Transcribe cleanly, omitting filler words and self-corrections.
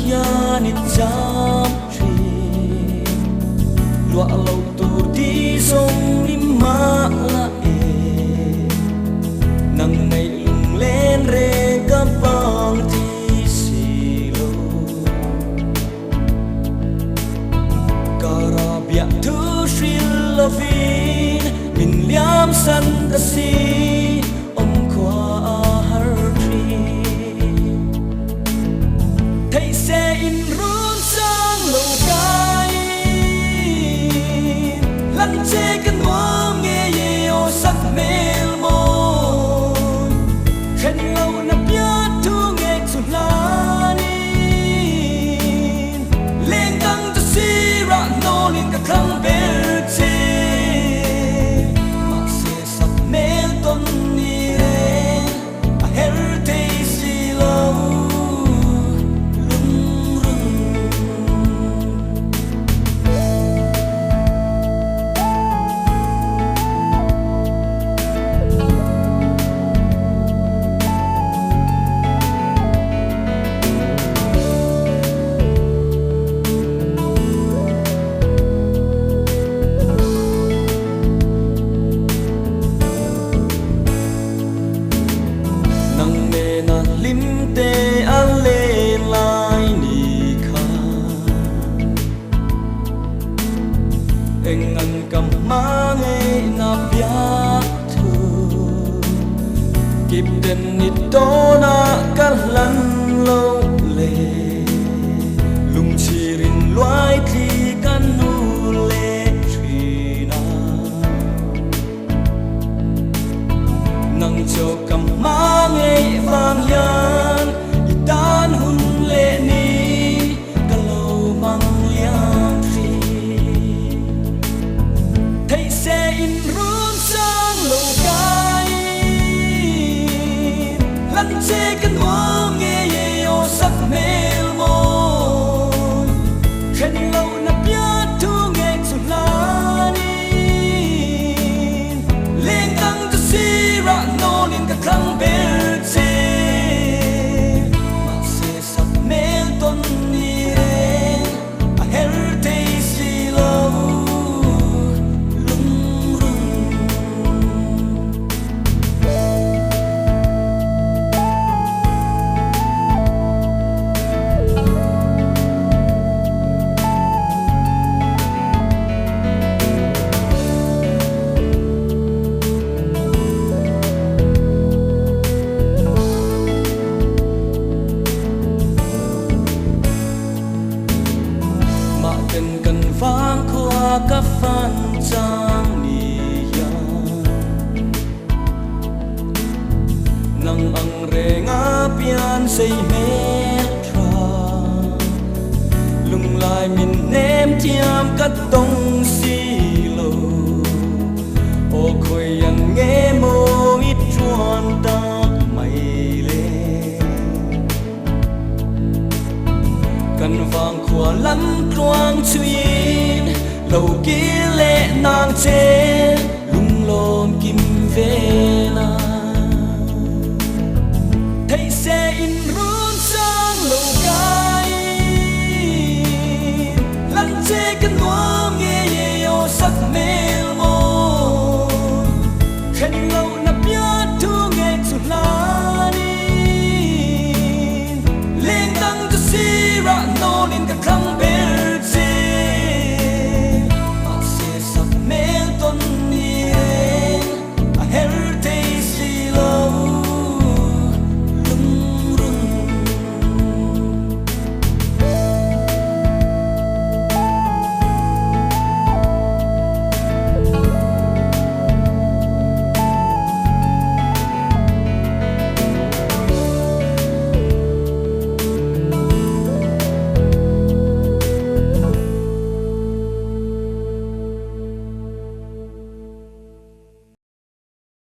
hian in cham tri lua lo tu ti song ni ma la e nang nei lung len re ka pang ti si lo karabia tu shri lovin min liam san ta si om kwa har tri thầy sẽ in run sang lâu cay lăn chê cái mong nghe yêu sắc mel môn khen lâu nằm nhát thu nghe chút lan lên căng cho si ra nô lên cả khăng bel chê mà sẽ sắc mel tôn ni ren a her thầy si lâu anh cầm má ngay na bia thu kịp đến nít đó na cả lăn lâu lệ lung chi rin loài thì căn nu lệ truy na nang cho cầm má ngay vàng yan itan hun lệ ni cả lâu mang liang sẽ in run sang lâu cay lăn chê cái mong nghe yêu sắc mel môn khen lâu nằm nhát thu nghe chút lan lên căng cho si ra nô lên cả khăng bel chê mà sẽ sắc mel tôn ni ren a her thầy si lâu cần vang qua các phan trang nia nang ang re nga pian say metra lung lai min nem tiam cắt tông si lo o khoi yang nghe mô ít chuan ta mày lên cần vang qua lăn quang chuyên lâu kia lệ nàng trên lung lom kim về na thầy sẽ in